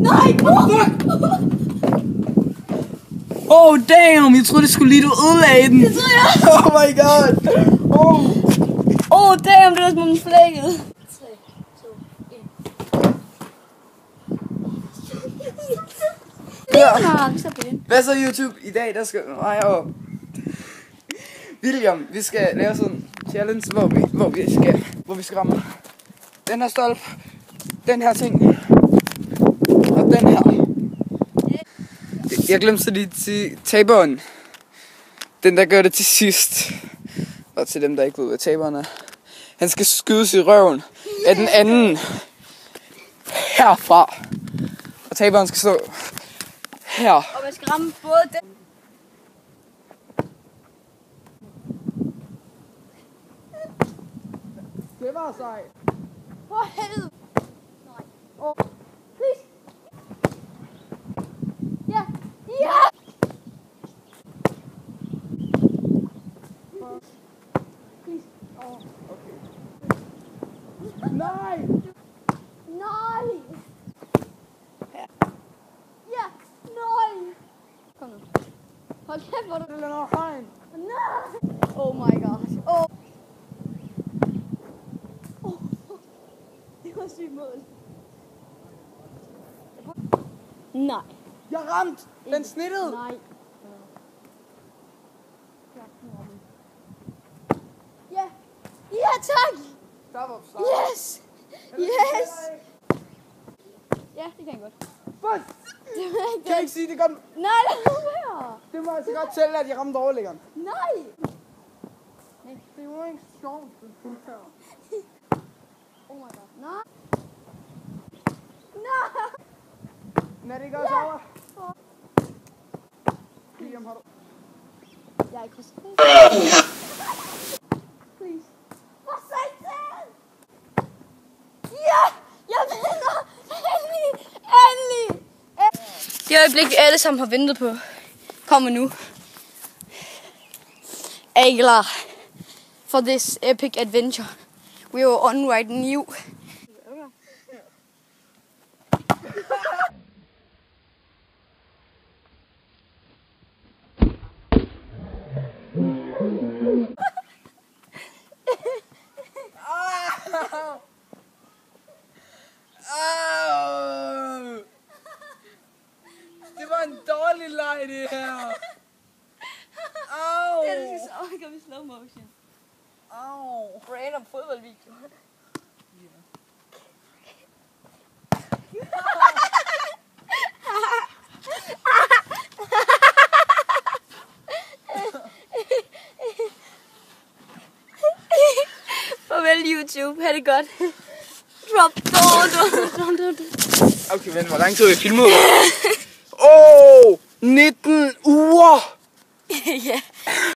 Nej! Oh damn, jeg troede det skulle lige du ødelagde den. Det troede jeg. Oh my god. Oh damn, det var som om den flækkede. 3, 2, 1. Ja. Vi står på den. Hvad så YouTube? I dag der skal mig og William, vi skal lave sådan en challenge, hvor vi skal ramme den her stolp, den her ting og den her. Jeg glemte så lige til taberen. Den der gør det til sidst. Og til dem der ikke ved hvad taberen er. Han skal skydes i røven af den anden herfra. Og taberen skal stå her. Og man skal ramme både den. Det var sejt. For helvede. Nej. Oh. Please. Ja. Ja. Please. Oh. Okay. Nej! Nej. Ja. Nej. Kom nu. Hold kæft, hvor du... Det er noget hegn. Nej. Oh my god. Oh. Det var sygt mål. Nej. Jeg ramte! Den snittede! Nej. Ja. Ja, tak! Stop op, stop. Yes! Yes! Ja, det kan jeg godt. Fuck! Det var ikke Kan jeg ikke sige det godt? Nej, det var Det må altså godt tælle, at jeg ramte overliggeren. Nej! Det var ikke sjovt, det her. Oh my god. Nej! Nej! Men er det ikke også over? William, har du... Jeg er ikke præcis. Please. Hvor satan! Ja! Jeg vinder! Endelig! Endelig! Det øjeblik, vi alle sammen har ventet på, kommer nu. Er I klar for this epic adventure we are on right now? Det var en dårlig leg, det her. Au. Det skal komme i slow motion. Au. Random fodboldvideo. Farvel YouTube, ha' det godt. Drop, don't. Okay, men hvor lang tid har vi filmet? 19 uger! Ja.